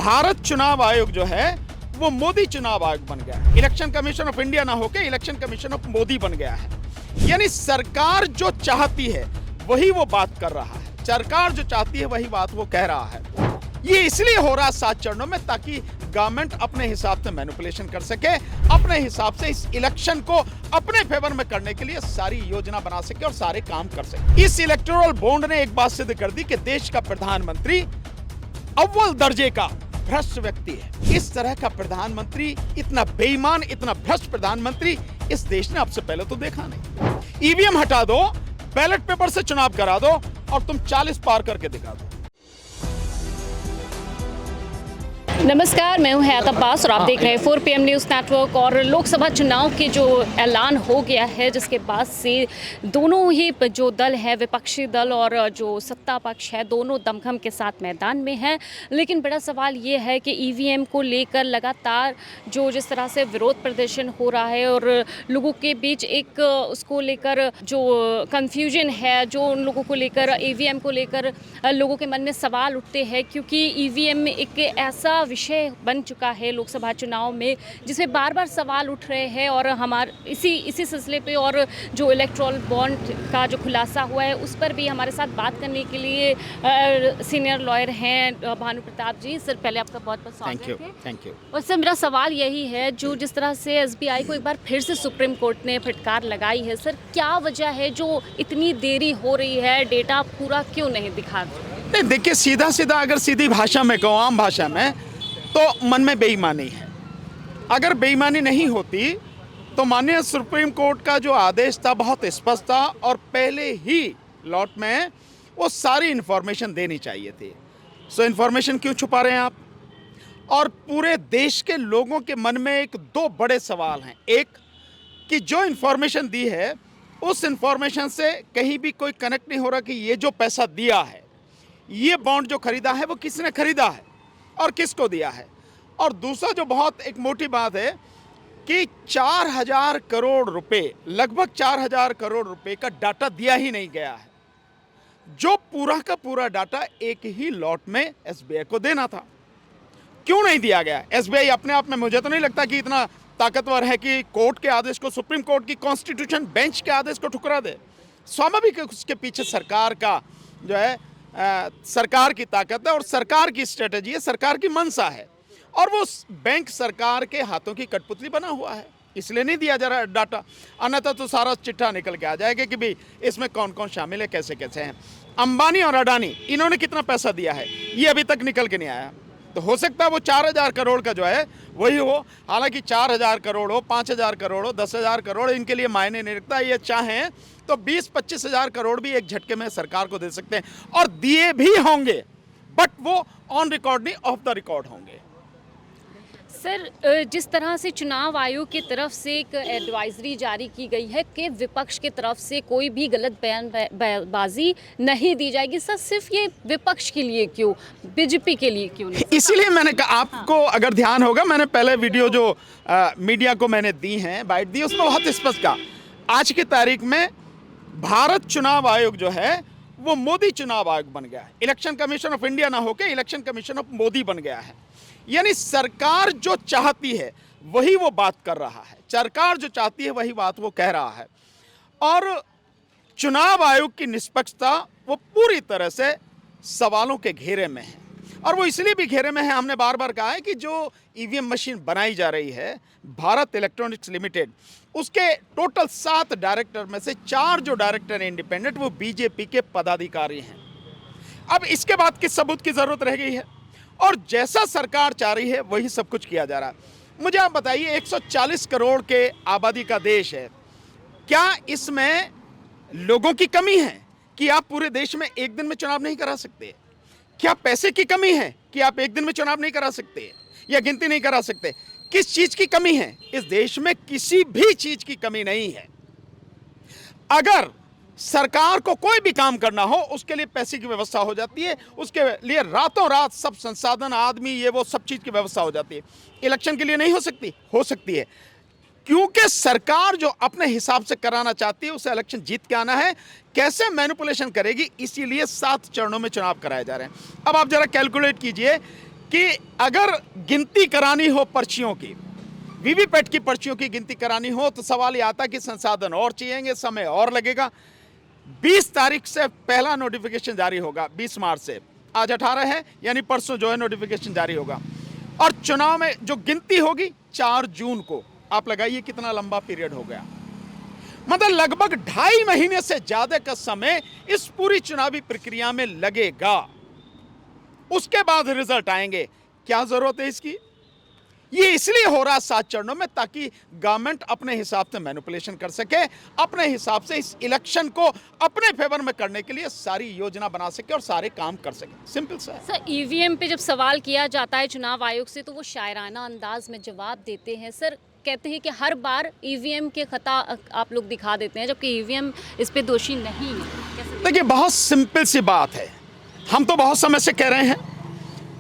भारत चुनाव आयोग जो है वो मोदी चुनाव आयोग बन गया है। इलेक्शन कमीशन ऑफ इंडिया ना होके इलेक्शन कमीशन ऑफ मोदी बन गया है। यानी सरकार जो चाहती है वही वो बात कर रहा है, सरकार जो चाहती है वही बात वो कह रहा है। ये इसलिए हो रहा है 7 चरणों में ताकि गवर्नमेंट अपने हिसाब से मैनिपुलेशन कर सके, अपने हिसाब से इस इलेक्शन को अपने फेवर में करने के लिए सारी योजना बना सके और सारे काम कर सके। इस इलेक्टोरल बॉन्ड ने एक बात सिद्ध कर दी कि देश का प्रधानमंत्री अव्वल दर्जे का भ्रष्ट व्यक्ति है। इस तरह का प्रधानमंत्री, इतना बेईमान, इतना भ्रष्ट प्रधानमंत्री इस देश ने अब से पहले तो देखा नहीं। ईवीएम हटा दो, बैलेट पेपर से चुनाव करा दो और तुम 40 पार करके दिखा दो। नमस्कार, मैं हूं हयात अब्बास और आप देख रहे हैं 4 PM न्यूज़ नेटवर्क। और लोकसभा चुनाव के जो ऐलान हो गया है, जिसके बाद से दोनों ही जो दल है, विपक्षी दल और जो सत्ता पक्ष है, दोनों दमखम के साथ मैदान में हैं। लेकिन बड़ा सवाल ये है कि ईवीएम को लेकर लगातार जिस तरह से विरोध प्रदर्शन हो रहा है और लोगों के बीच एक उसको लेकर जो कन्फ्यूजन है, जो उन लोगों को लेकर ईवीएम को लेकर लोगों के मन में सवाल उठते हैं, क्योंकि ईवीएम एक ऐसा विषय बन चुका है लोकसभा चुनाव में जिसमें बार बार सवाल उठ रहे हैं। और हमारे इसी सिलसिले पे और जो इलेक्टोरल बॉन्ड का जो खुलासा हुआ है उस पर भी हमारे साथ बात करने के लिए सीनियर लॉयर हैं भानु प्रताप जी। सर, पहले आपका बहुत बहुत स्वागत है। Thank you. और सर, मेरा सवाल यही है, जिस तरह से SBI को एक बार फिर से सुप्रीम कोर्ट ने फटकार लगाई है, सर क्या वजह है जो इतनी देरी हो रही है, डेटा पूरा क्यों नहीं दिखा रहे? देखिए, सीधा सीधा अगर सीधी भाषा में कहूँ, आम भाषा में, तो मन में बेईमानी है। अगर बेईमानी नहीं होती तो माननीय सुप्रीम कोर्ट का जो आदेश था बहुत स्पष्ट था और पहले ही लॉट में वो सारी इन्फॉर्मेशन देनी चाहिए थी। सो इन्फॉर्मेशन क्यों छुपा रहे हैं आप? और पूरे देश के लोगों के मन में दो बड़े सवाल हैं। एक कि जो इन्फॉर्मेशन दी है उस इन्फॉर्मेशन से कहीं भी कोई कनेक्ट नहीं हो रहा कि ये जो पैसा दिया है, ये बॉन्ड जो खरीदा है वो किसने खरीदा है और किसको दिया है। और दूसरा जो बहुत एक मोटी बात है कि 4000 करोड़ रुपए, लगभग 4000 करोड़ रुपए का डाटा दिया ही नहीं गया है, जो पूरा का पूरा डाटा एक ही लॉट में SBI को देना था। क्यों नहीं दिया गया? SBI अपने आप में, मुझे तो नहीं लगता कि इतना ताकतवर है कि कोर्ट के आदेश को, सुप्रीम कोर्ट की कॉन्स्टिट्यूशन बेंच के आदेश को ठुकरा दे। स्वाभाविक उसके पीछे सरकार का जो है सरकार की ताकत है और सरकार की स्ट्रेटजी है, सरकार की मंशा है। और वो बैंक सरकार के हाथों की कठपुतली बना हुआ है, इसलिए नहीं दिया जा रहा डाटा। अन्यथा तो सारा चिट्ठा निकल के आ जाएगा कि भाई इसमें कौन कौन शामिल है, कैसे कैसे हैं। अंबानी और अडानी, इन्होंने कितना पैसा दिया है ये अभी तक निकल के नहीं आया। तो हो सकता है वो 4000 करोड़ का जो है वही हो। हालांकि 4000 करोड़ हो, 5000 करोड़ हो, 10,000 करोड़, इनके लिए मायने नहीं रखता। ये चाहें तो 20-25 हजार करोड़ भी एक झटके में सरकार को दे सकते हैं और दिए भी होंगे, बट वो ऑन रिकॉर्ड नहीं, ऑफ द रिकॉर्ड होंगे। सर, जिस तरह से चुनाव आयोग की तरफ से एक एडवाइजरी जारी की गई है कि विपक्ष की तरफ से कोई भी गलत बयानबाजी नहीं दी जाएगी, सर सिर्फ ये विपक्ष के लिए क्यों, बीजेपी के लिए क्यों नहीं? इसीलिए मैंने कहा आपको, अगर ध्यान होगा, मैंने पहले वीडियो जो मीडिया को मैंने दी हैं, बाइट दी, उसमें बहुत स्पष्ट कहा आज की तारीख में भारत चुनाव आयोग जो है वो मोदी चुनाव आयोग बन गया है। इलेक्शन कमीशन ऑफ इंडिया ना होके इलेक्शन कमीशन ऑफ मोदी बन गया है। यानी सरकार जो चाहती है वही वो बात कर रहा है, सरकार जो चाहती है वही बात वो कह रहा है। और चुनाव आयोग की निष्पक्षता वो पूरी तरह से सवालों के घेरे में है। और वो इसलिए भी घेरे में है, हमने बार बार कहा है कि जो ईवीएम मशीन बनाई जा रही है भारत इलेक्ट्रॉनिक्स लिमिटेड, उसके टोटल 7 डायरेक्टर में से 4 जो डायरेक्टर हैं इंडिपेंडेंट, वो बीजेपी के पदाधिकारी हैं। अब इसके बाद किस सबूत की जरूरत रह गई है? और जैसा सरकार चाह रही है वही सब कुछ किया जा रहा है। मुझे आप बताइए, 140 करोड़ के आबादी का देश है, क्या इसमें लोगों की कमी है कि आप पूरे देश में एक दिन में चुनाव नहीं करा सकते? क्या पैसे की कमी है कि आप एक दिन में चुनाव नहीं करा सकते या गिनती नहीं करा सकते? किस चीज की कमी है? इस देश में किसी भी चीज की कमी नहीं है। अगर सरकार को कोई भी काम करना हो उसके लिए पैसे की व्यवस्था हो जाती है, उसके लिए रातों रात सब संसाधन, आदमी, ये वो सब चीज की व्यवस्था हो जाती है। इलेक्शन के लिए नहीं हो सकती? हो सकती है, क्योंकि सरकार जो अपने हिसाब से कराना चाहती है उसे इलेक्शन जीत के आना है। कैसे मैनिपुलेशन करेगी, इसीलिए 7 चरणों में चुनाव कराए जा रहे हैं। अब आप जरा कैलकुलेट कीजिए कि अगर गिनती करानी हो पर्चियों की, वीवीपैट की पर्चियों की गिनती करानी हो, तो सवाल ये आता कि संसाधन और चाहिएंगे, समय और लगेगा। 20 तारीख से पहला नोटिफिकेशन जारी होगा, 20 मार्च से, आज 18 है, यानी परसों जो है नोटिफिकेशन जारी होगा। और चुनाव में जो गिनती होगी 4 जून को। आप लगाइए कितना लंबा पीरियड हो गया, मतलब लगभग 2.5 महीने से ज्यादा का समय इस पूरी चुनावी प्रक्रिया में लगेगा। उसके बाद रिजल्ट आएंगे। क्या जरूरत है इसकी? ये इसलिए हो रहा है 7 चरणों में, ताकि गवर्नमेंट अपने हिसाब से मैनिपुलेशन कर सके, अपने हिसाब से इस इलेक्शन को अपने फेवर में करने के लिए सारी योजना बना सके और सारे काम कर सके। सिंपल सा है। सर, ईवीएम पे जब सवाल किया जाता है चुनाव आयोग से, तो वो शायराना अंदाज में जवाब देते हैं। सर, कहते हैं कि हर बार ईवीएम के खता आप लोग दिखा देते हैं, जबकि ईवीएम इस पे दोषी नहीं है। कैसे? देखिए, बहुत सिंपल सी बात है, हम तो बहुत समय से कह रहे हैं,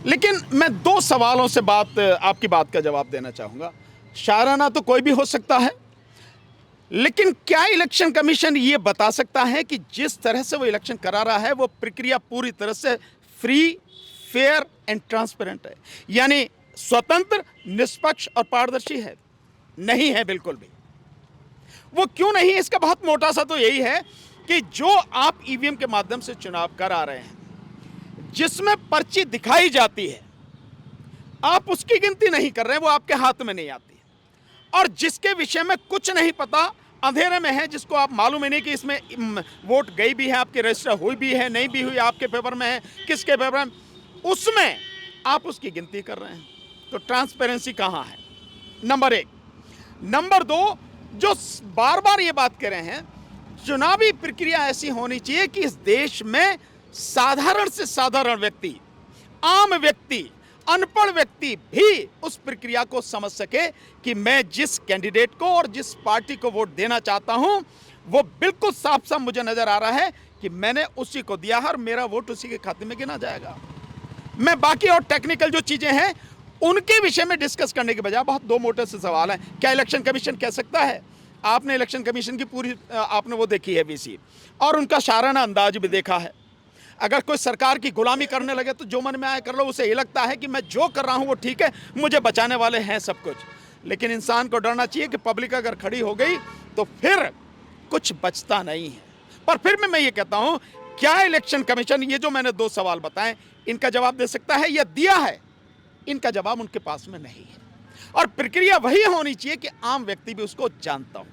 लेकिन मैं 2 सवालों से आपकी बात का जवाब देना चाहूंगा। शायराना तो कोई भी हो सकता है, लेकिन क्या इलेक्शन कमीशन ये बता सकता है कि जिस तरह से वो इलेक्शन करा रहा है वो प्रक्रिया पूरी तरह से फ्री, फेयर एंड ट्रांसपेरेंट है, यानी स्वतंत्र, निष्पक्ष और पारदर्शी है? नहीं है, बिल्कुल भी। वो क्यों नहीं? इसका बहुत मोटा सा तो यही है कि जो आप ईवीएम के माध्यम से चुनाव करा रहे हैं, जिसमें पर्ची दिखाई जाती है, आप उसकी गिनती नहीं कर रहे हैं, वो आपके हाथ में नहीं आती, और जिसके विषय में कुछ नहीं पता, अंधेरे में है, जिसको आप मालूम ही नहीं कि इसमें वोट गई भी है, आपके रजिस्टर हुई भी है, नहीं भी हुई, आपके फेवर में है, किसके फेवर में, उसमें आप उसकी गिनती कर रहे हैं। तो ट्रांसपेरेंसी कहाँ है? नंबर 1। नंबर 2, जो बार बार ये बात कर रहे हैं, चुनावी प्रक्रिया ऐसी होनी चाहिए कि इस देश में साधारण से साधारण व्यक्ति, आम व्यक्ति, अनपढ़ व्यक्ति भी उस प्रक्रिया को समझ सके कि मैं जिस कैंडिडेट को और जिस पार्टी को वोट देना चाहता हूं, वो बिल्कुल साफ साफ मुझे नजर आ रहा है कि मैंने उसी को दिया है और मेरा वोट उसी के खाते में गिना जाएगा। मैं बाकी और टेक्निकल जो चीजें हैं उनके विषय में डिस्कस करने के बजाय, बहुत 2 मोटे से सवाल है। क्या इलेक्शन कमीशन कह सकता है? आपने इलेक्शन कमीशन की पूरी आपने वो देखी है, वीसी, और उनका शायराना अंदाज भी देखा है। अगर कोई सरकार की गुलामी करने लगे तो जो मन में आए कर लो, उसे ये लगता है कि मैं जो कर रहा हूं वो ठीक है, मुझे बचाने वाले हैं सब कुछ। लेकिन इंसान को डरना चाहिए कि पब्लिक अगर खड़ी हो गई तो फिर कुछ बचता नहीं है। पर फिर मैं ये कहता हूं, क्या इलेक्शन कमीशन ये जो मैंने 2 सवाल बताए, इनका जवाब दे सकता है या दिया है? इनका जवाब उनके पास में नहीं है। और प्रक्रिया वही होनी चाहिए कि आम व्यक्ति भी उसको जानता हो।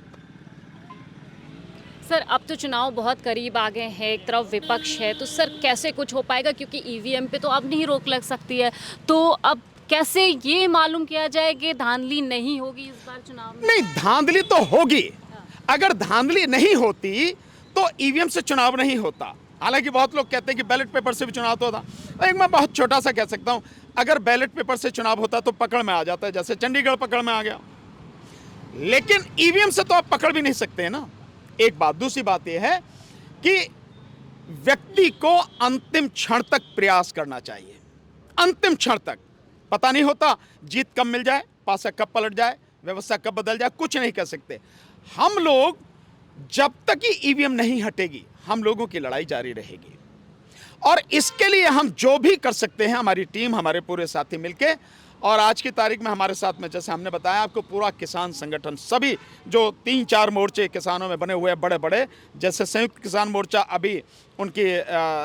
सर, अब तो चुनाव बहुत करीब आ गए हैं, एक तरफ विपक्ष है, तो सर कैसे कुछ हो पाएगा? क्योंकि ईवीएम पे तो अब नहीं रोक लग सकती है, तो अब कैसे ये मालूम किया जाए कि धांधली नहीं होगी इस बार चुनाव में? नहीं, धांधली तो होगी। अगर धांधली नहीं होती तो ईवीएम से चुनाव नहीं होता। हालांकि बहुत लोग कहते हैं कि बैलेट पेपर से भी चुनाव तो होता। एक मैं बहुत छोटा सा कह सकता हूं, अगर बैलेट पेपर से चुनाव होता तो पकड़ में आ जाता है, जैसे चंडीगढ़ पकड़ में आ गया। लेकिन ईवीएम से तो आप पकड़ भी नहीं सकते ना, एक बात। दूसरी बात यह है कि व्यक्ति को अंतिम क्षण तक प्रयास करना चाहिए। अंतिम क्षण तक पता नहीं होता जीत कब मिल जाए, पासा कब पलट जाए, व्यवस्था कब बदल जाए, कुछ नहीं कर सकते। हम लोग जब तक ही ईवीएम नहीं हटेगी, हम लोगों की लड़ाई जारी रहेगी। और इसके लिए हम जो भी कर सकते हैं, हमारी टीम, हमारे पूरे साथी मिलके, और आज की तारीख में हमारे साथ में, जैसे हमने बताया आपको, पूरा किसान संगठन, सभी जो 3-4 मोर्चे किसानों में बने हुए हैं बड़े बड़े, जैसे संयुक्त किसान मोर्चा, अभी उनकी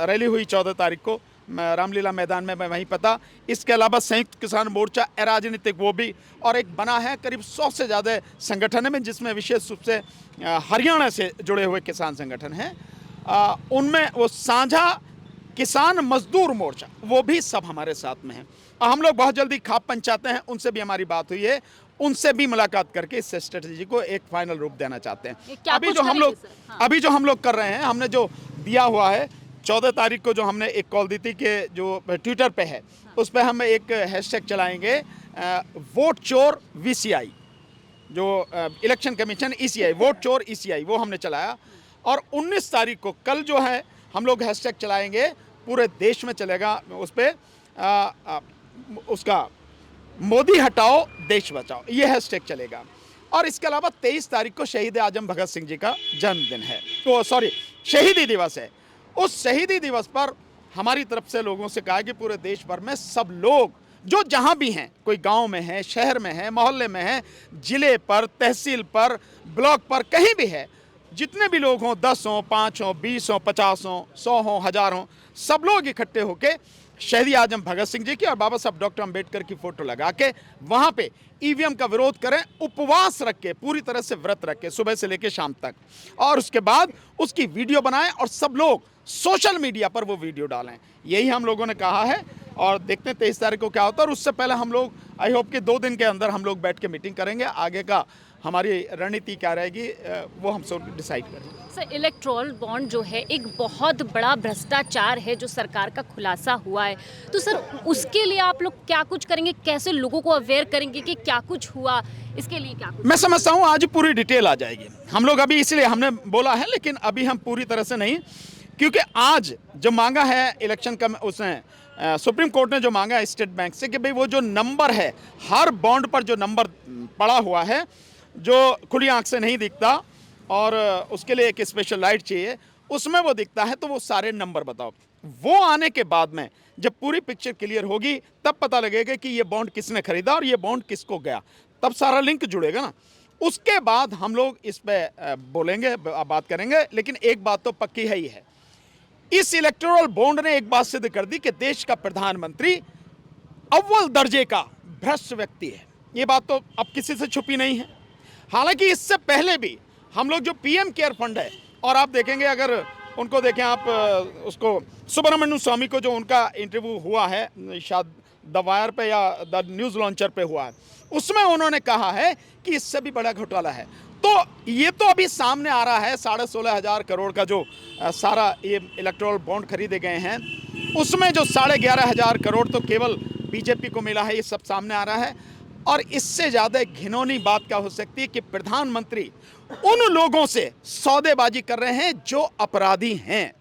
रैली हुई 14 तारीख को रामलीला मैदान में, मैं वहीं पता। इसके अलावा संयुक्त किसान मोर्चा अराजनीतिक वो भी, और एक बना है करीब 100 से ज़्यादा संगठन में, जिसमें विशेष रूप से हरियाणा से जुड़े हुए किसान संगठन हैं। उनमें वो साझा किसान मजदूर मोर्चा, वो भी सब हमारे साथ में हैं। हम लोग बहुत जल्दी खाप पंचायतें हैं, उनसे भी हमारी बात हुई है, उनसे भी मुलाकात करके इस स्ट्रेटजी को एक फाइनल रूप देना चाहते हैं। अभी जो हम लोग कर रहे हैं, हमने जो दिया हुआ है 14 तारीख को, जो हमने एक कॉल दी थी कि जो ट्विटर पे है, उस पर हम एक हैशटैग चलाएंगे, वोट चोर VCI, जो इलेक्शन कमीशन ECI, वोट चोर ECI, वो हमने चलाया। और 19 तारीख को, कल जो है, हम लोग हैशटैग चलाएंगे, पूरे देश में चलेगा, उस पर उसका मोदी हटाओ देश बचाओ, ये हैशटैग चलेगा। और इसके अलावा 23 तारीख को शहीद आजम भगत सिंह जी का जन्मदिन है, तो सॉरी, शहीदी दिवस है। उस शहीदी दिवस पर हमारी तरफ से लोगों से कहा कि पूरे देश भर में सब लोग जो जहाँ भी हैं, कोई गांव में है, शहर में है, मोहल्ले में है, जिले पर, तहसील पर, ब्लॉक पर, कहीं भी है, जितने भी लोग हों, 10 हों, 5 हों, 20 हों, 50 हों, 100 हों, 1000 हों, सब लोग इकट्ठे होके शहीद आजम भगत सिंह जी की और बाबा साहब डॉक्टर अंबेडकर की फोटो लगा के वहाँ पे ईवीएम का विरोध करें, उपवास रख के, पूरी तरह से व्रत रख के, सुबह से लेकर शाम तक, और उसके बाद उसकी वीडियो बनाएं और सब लोग सोशल मीडिया पर वो वीडियो डालें। यही हम लोगों ने कहा है और देखते हैं 23 तारीख को क्या होता है। और उससे पहले हम लोग आई होप कि 2 दिन के अंदर हम लोग बैठ के मीटिंग करेंगे, आगे का हमारी रणनीति क्या रहेगी वो हम सब डिसाइड करेंगे। सर, इलेक्टोरल बॉन्ड जो है एक बहुत बड़ा भ्रष्टाचार है जो सरकार का खुलासा हुआ है, तो सर उसके लिए आप लोग क्या कुछ करेंगे, कैसे लोगों को अवेयर करेंगे कि क्या कुछ हुआ, इसके लिए क्या कुछ? मैं समझता हूँ आज पूरी डिटेल आ जाएगी। हम लोग अभी इसलिए हमने बोला है, लेकिन अभी हम पूरी तरह से नहीं, क्योंकि आज जो मांगा है इलेक्शन का, उसने सुप्रीम कोर्ट ने जो मांगा है स्टेट बैंक से कि भाई वो जो नंबर है, हर बॉन्ड पर जो नंबर पड़ा हुआ है, जो खुली आंख से नहीं दिखता और उसके लिए एक स्पेशल लाइट चाहिए, उसमें वो दिखता है, तो वो सारे नंबर बताओ। वो आने के बाद में जब पूरी पिक्चर क्लियर होगी तब पता लगेगा कि ये बॉन्ड किसने खरीदा और ये बॉन्ड किसको गया, तब सारा लिंक जुड़ेगा ना। उसके बाद हम लोग इस पे बोलेंगे, बात करेंगे। लेकिन एक बात तो पक्की है ही है, इस इलेक्टोरल बॉन्ड ने एक बात सिद्ध कर दी कि देश का प्रधानमंत्री अव्वल दर्जे का भ्रष्ट व्यक्ति है। ये बात तो अब किसी से छुपी नहीं है। हालांकि इससे पहले भी हम लोग जो पीएम केयर फंड है, और आप देखेंगे, अगर उनको देखें आप, उसको सुब्रमण्यम स्वामी को जो उनका इंटरव्यू हुआ है शायद द वायर पे या द न्यूज़ लॉन्चर पे हुआ है, उसमें उन्होंने कहा है कि इससे भी बड़ा घोटाला है। तो ये तो अभी सामने आ रहा है, 16,500 करोड़ का जो सारा ये इलेक्टोरल बॉन्ड खरीदे गए हैं, उसमें जो 11,500 करोड़ तो केवल बीजेपी को मिला है, ये सब सामने आ रहा है। और इससे ज़्यादा घिनौनी बात क्या हो सकती है कि प्रधानमंत्री उन लोगों से सौदेबाजी कर रहे हैं जो अपराधी हैं,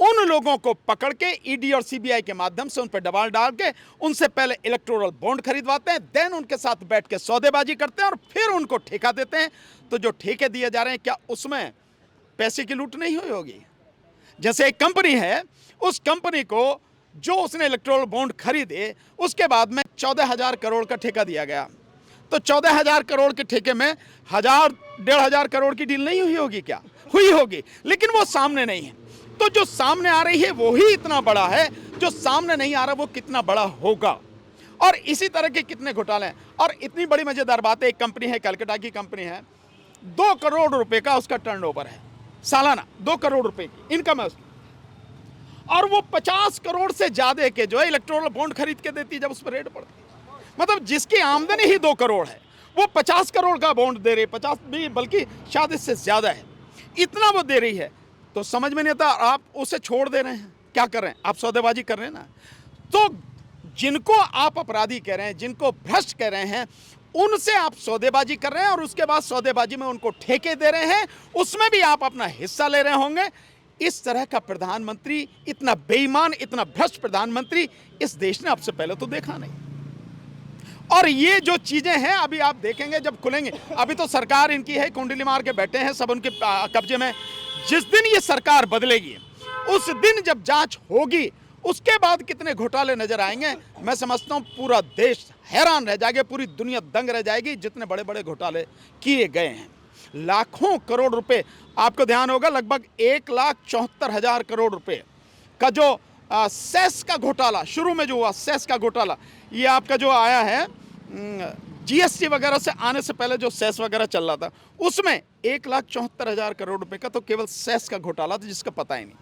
उन लोगों को पकड़ के ईडी और सीबीआई के माध्यम से उन पर दबाव डाल के उनसे पहले इलेक्टोरल बॉन्ड खरीदवाते हैं, देन उनके साथ बैठ के सौदेबाजी करते हैं और फिर उनको ठेका देते हैं। तो जो ठेके दिए जा रहे हैं, क्या उसमें पैसे की लूट नहीं हुई होगी? जैसे एक कंपनी है, उस कंपनी को जो उसने इलेक्टोरल बॉन्ड खरीदे, उसके बाद में 14,000 करोड़ का ठेका दिया गया, तो 14,000 करोड़ के ठेके में 1,000-1,500 करोड़ की डील नहीं हुई होगी? क्या हुई होगी? लेकिन वो सामने नहीं है। तो जो सामने आ रही है वो ही इतना बड़ा है, जो सामने नहीं आ रहा वो कितना बड़ा होगा। और इसी तरह के कितने घोटाले हैं। और इतनी बड़ी मजेदार बात है, एक कंपनी है, कलकत्ता की कंपनी है, 2 करोड़ रुपए का उसका टर्नओवर है सालाना, 2 करोड़ रुपए की इनकम है उसकी, और वो 50 करोड़ से ज्यादा के जो है इलेक्टोरल बॉन्ड खरीद के देती है जब उस पर रेड पड़ती है। मतलब जिसकी आमदनी ही 2 करोड़ है, वो 50 करोड़ का बॉन्ड दे रही है, 50 भी बल्कि शायद इससे ज्यादा है, इतना वो दे रही है। तो समझ में नहीं आता, आप उसे छोड़ दे रहे हैं, क्या कर रहे हैं आप? सौदेबाजी कर रहे हैं ना। तो जिनको आप अपराधी कह रहे हैं, जिनको भ्रष्ट कह रहे हैं, उनसे आप सौदेबाजी कर रहे हैं और उसके बाद सौदेबाजी में उनको ठेके दे रहे हैं, उसमें भी आप अपना हिस्सा ले रहे होंगे। इस तरह का प्रधानमंत्री, इतना बेईमान, इतना भ्रष्ट प्रधानमंत्री इस देश ने अब से पहले तो देखा नहीं। और ये जो चीजें हैं अभी आप देखेंगे जब खुलेंगे। अभी तो सरकार इनकी है, कुंडली मार के बैठे हैं, सब उनके कब्जे में। जिस दिन ये सरकार बदलेगी, उस दिन जब जांच होगी, उसके बाद कितने घोटाले नजर आएंगे, मैं समझता हूं पूरा देश हैरान रह जाएगा, पूरी दुनिया दंग रह जाएगी, जितने बड़े बड़े घोटाले किए गए हैं। लाखों करोड़ रुपए, आपको ध्यान होगा, लगभग 1,74,000 करोड़ रुपए का जो सेस का घोटाला, शुरू में जो हुआ सेस का घोटाला, ये आपका जो आया है जीएसटी वगैरह से आने से पहले जो सेस वगैरह चल रहा था, उसमें 1,74,000 करोड़ रुपए का तो केवल सेस का घोटाला था, जिसका पता ही नहीं।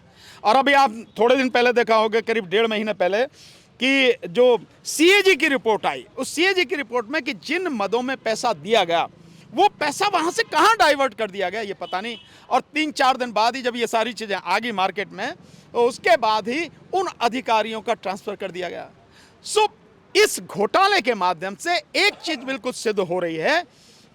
और अभी आप थोड़े दिन पहले देखा होगा, करीब 1.5 महीने पहले, कि जो सीएजी की रिपोर्ट आई, उस सीएजी की रिपोर्ट में कि जिन मदों में पैसा दिया गया, वो पैसा वहां से कहां डाइवर्ट कर दिया गया ये पता नहीं। और 3-4 दिन बाद ही जब ये सारी चीजें आ गई मार्केट में, तो उसके बाद ही उन अधिकारियों का ट्रांसफर कर दिया गया। सो इस घोटाले के माध्यम से एक चीज बिल्कुल सिद्ध हो रही है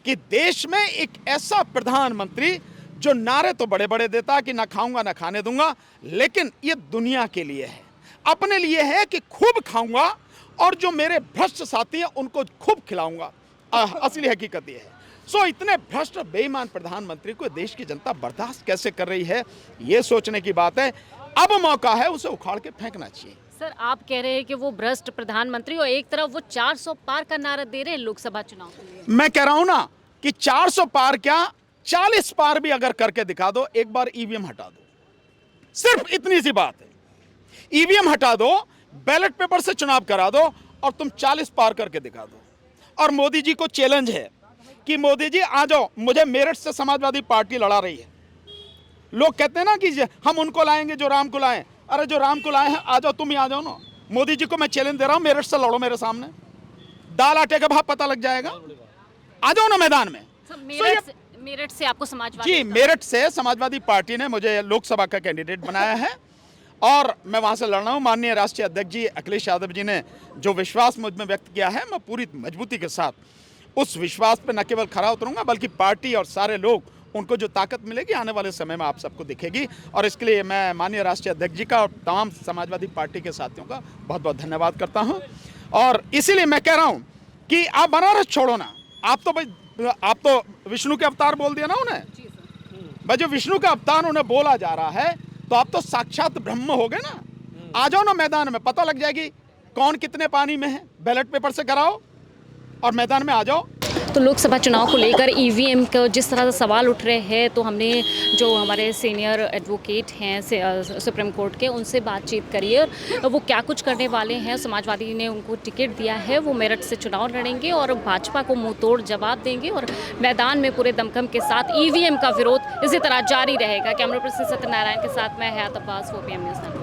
कि देश में एक ऐसा प्रधानमंत्री जो नारे तो बड़े बड़े देता कि ना खाऊंगा ना खाने दूंगा, लेकिन ये दुनिया के लिए है, अपने लिए है कि खूब खाऊंगा और जो मेरे भ्रष्ट साथी हैं उनको खूब खिलाऊंगा। असली हकीकत ये है। सो इतने भ्रष्ट बेईमान प्रधानमंत्री को देश की जनता बर्दाश्त कैसे कर रही है, ये सोचने की बात है। अब मौका है उसे उखाड़ के फेंकना चाहिए। सर आप कह रहे हैं कि वो भ्रष्ट प्रधानमंत्री और एक तरफ वो 400 पार का नारा दे रहे हैं लोकसभा चुनाव के लिए। मैं कह रहा हूं ना कि 400 पार क्या 40 पार भी अगर करके दिखा दो, एक बार ईवीएम हटा दो, सिर्फ इतनी सी बात है। ईवीएम हटा दो, बैलेट पेपर से चुनाव करा दो और तुम 40 पार करके दिखा दो। और मोदी जी को चैलेंज है कि मोदी जी आ जाओ, मुझे मेरठ से समाजवादी पार्टी लड़ा रही है। लोग कहते हैं ना कि हम उनको लाएंगे जो राम को लाएं। अरे जो राम को लाए हैं आ जाओ, तुम ही आ जाओ ना। मोदी जी को मैं चैलेंज दे रहा हूं, मेरठ से लड़ो मेरे सामने, दाल आटे का भाव पता लग जाएगा। आ जाओ ना मैदान में। मेरठ से आपको समाजवादी जी, मेरठ से समाजवादी पार्टी ने मुझे लोकसभा का कैंडिडेट बनाया है और मैं वहां से लड़ रहा हूं। माननीय राष्ट्रीय अध्यक्ष जी अखिलेश यादव जी ने जो विश्वास मुझ में व्यक्त किया है, मैं पूरी मजबूती के साथ उस विश्वास पे न केवल खरा उतरूंगा, बल्कि पार्टी और सारे लोग, उनको जो ताकत मिलेगी आने वाले समय में आप सबको दिखेगी। और इसके लिए मैं माननीय राष्ट्रीय अध्यक्ष जी का और तमाम समाजवादी पार्टी के साथियों का बहुत बहुत धन्यवाद करता हूं। और इसीलिए मैं कह रहा हूं कि आप बनारस छोड़ो ना। आप तो विष्णु के अवतार बोल दिया ना उन्हें। भाई जो विष्णु का अवतार उन्हें बोला जा रहा है, तो आप तो साक्षात ब्रह्म हो गए ना। आ जाओ ना मैदान में, पता लग जाएगी कौन कितने पानी में है। बैलेट पेपर से कराओ और मैदान में आ जाओ। तो लोकसभा चुनाव को लेकर ईवीएम का जिस तरह से सवाल उठ रहे हैं, तो हमने जो हमारे सीनियर एडवोकेट हैं सुप्रीम कोर्ट के, उनसे बातचीत करी है। वो क्या कुछ करने वाले हैं, समाजवादी ने उनको टिकट दिया है, वो मेरठ से चुनाव लड़ेंगे और भाजपा को मुंह तोड़ जवाब देंगे और मैदान में पूरे दमखम के साथ ईवीएम का विरोध इसी तरह जारी रहेगा। कैमरा पर्सन सत्यनारायण के साथ मैं हयात अब्बास, 4PM न्यूज़।